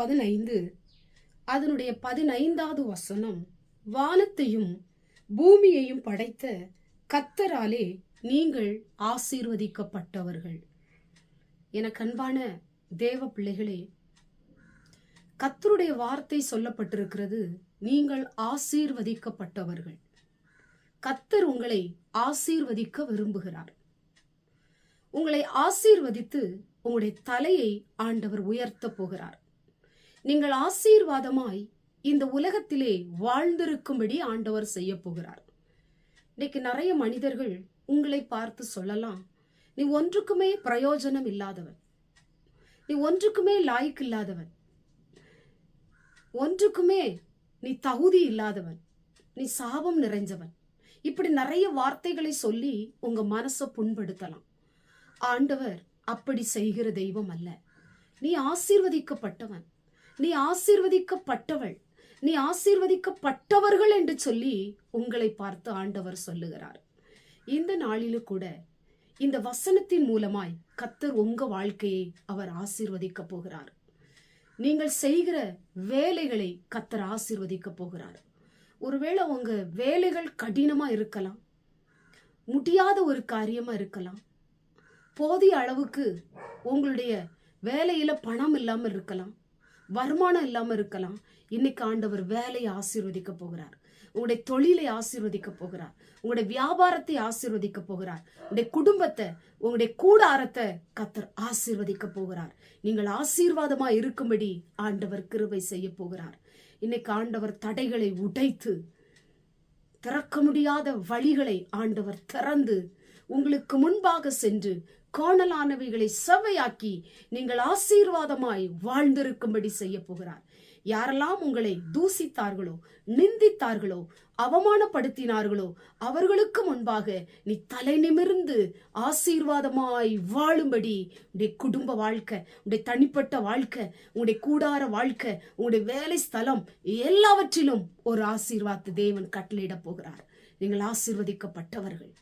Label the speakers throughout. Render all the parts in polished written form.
Speaker 1: 15 அதனுடைய 15வது வசனம், வானத்தையும் பூமியையும் படைத்த கர்த்தராலே நீங்கள் ஆசீர்வதிக்கப்பட்டவர்கள். எனக்கு அன்பான தேவ பிள்ளைகளே, கர்த்தருடைய வார்த்தை சொல்லப்பட்டிருக்கிறது, நீங்கள் ஆசீர்வதிக்கப்பட்டவர்கள். கர்த்தர் உங்களை ஆசீர்வதிக்க விரும்புகிறார். உங்களை ஆசீர்வதித்து உங்களுடைய தலையை ஆண்டவர் உயர்த்த போகிறார். நீங்கள் ஆசீர்வாதமாய் இந்த உலகத்திலே வாழ்ந்திருக்கும்படி ஆண்டவர் செய்ய போகிறார். இன்னைக்கு நிறைய மனிதர்கள் உங்களை பார்த்து சொல்லலாம், நீ ஒன்றுக்குமே பிரயோஜனம் இல்லாதவன், நீ ஒன்றுக்குமே லாய்க்கு இல்லாதவன், ஒன்றுக்குமே நீ தகுதி இல்லாதவன், நீ சாபம் நிறைஞ்சவன், இப்படி நிறைய வார்த்தைகளை சொல்லி உங்க மனசை புண்படுத்தலாம். ஆண்டவர் அப்படி செய்கிற தெய்வம் அல்ல. நீ ஆசீர்வதிக்கப்பட்டவன், நீ ஆசீர்வதிக்கப்பட்டவள், நீ ஆசீர்வதிக்கப்பட்டவர்கள் என்று சொல்லி உங்களை பார்த்து ஆண்டவர் சொல்லுகிறார். இந்த நாளிலும் கூட இந்த வசனத்தின் மூலமாய் கர்த்தர் உங்க வாழ்க்கையை அவர் ஆசீர்வதிக்க போகிறார். நீங்கள் செய்கிற வேலைகளை கர்த்தர் ஆசீர்வதிக்க போகிறார். ஒருவேளை உங்க வேலைகள் கடினமா இருக்கலாம், முடியாத ஒரு காரியமா இருக்கலாம், போதிய அளவுக்கு உங்களுடைய வேலையில பணம் இல்லாம இருக்கலாம், வருமானம் இல்லாம இருக்கலாம். இன்னைக்கு ஆண்டவர் வேலையை ஆசீர்வதிக்க போகிறார், உங்களுடைய தொழிலை ஆசீர்வதிக்க போகிறார், உங்களுடைய வியாபாரத்தை ஆசீர்வதிக்க போகிறார், உங்களுடைய குடும்பத்தை, உங்களுடைய கூடாரத்தை கர்த்தர் ஆசீர்வதிக்க போகிறார். நீங்கள் ஆசீர்வாதமா இருக்கும்படி ஆண்டவர் கிருபை செய்ய போகிறார். இன்னைக்கு ஆண்டவர் தடைகளை உடைத்து திறக்க முடியாத வழிகளை ஆண்டவர் திறந்து உங்களுக்கு முன்பாக சென்று கோணலானவைகளை செவ்வையாக்கி நீங்கள் ஆசீர்வாதமாய் வாழ்ந்திருக்கும்படி செய்ய போகிறார். யாரெல்லாம் உங்களை தூசித்தார்களோ, நிந்தித்தார்களோ, அவமானப்படுத்தினார்களோ அவர்களுக்கு முன்பாக நீ தலை நிமிர்ந்து ஆசீர்வாதமாய் வாழும்படி உடைய குடும்ப வாழ்க்கை, உடைய தனிப்பட்ட வாழ்க்கை, உங்களுடைய கூடார வாழ்க்கை, உங்களுடைய வேலை ஸ்தலம் எல்லாவற்றிலும் ஒரு ஆசீர்வாதத்தை தேவன் கட்டளையிட போகிறார். நீங்கள் ஆசீர்வதிக்கப்பட்டவர்கள்.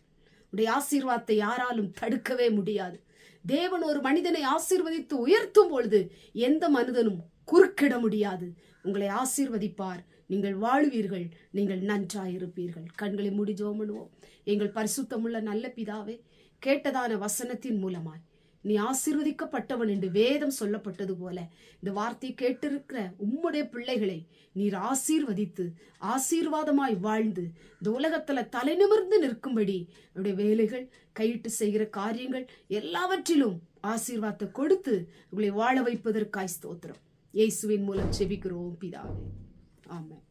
Speaker 1: உடைய ஆசீர்வாதத்தை யாராலும் தடுக்கவே முடியாது. தேவன் ஒரு மனிதனை ஆசீர்வதித்து உயர்த்தும் பொழுது எந்த மனிதனும் குறுக்கிட முடியாது. உங்களை ஆசீர்வதிப்பார், நீங்கள் வாழுவீர்கள், நீங்கள் நன்றாயிருப்பீர்கள். கண்களை மூடி ஜெபம் பண்ணுவோம். எங்கள் பரிசுத்தமுள்ள நல்ல பிதாவே, கேட்டதான வசனத்தின் மூலமாய் நீ ஆசீர்வதிக்கப்பட்டவன் என்று வேதம் சொல்லப்பட்டது போல இந்த வார்த்தையை கேட்டிருக்கிற உம்முடைய பிள்ளைகளை நீர் ஆசீர்வதித்து ஆசீர்வாதமாய் வாழ்ந்து இந்த உலகத்துல தலை நிமிர்ந்து நிற்கும்படி என்னுடைய வேலைகள், கையிட்டு செய்கிற காரியங்கள் எல்லாவற்றிலும் ஆசீர்வாதத்தை கொடுத்து உங்களை வாழ வைப்பதற்காய் ஸ்தோத்திரம். இயேசுவின் மூலம் ஜெபிக்கிறோம் பிதாவே, ஆமென்.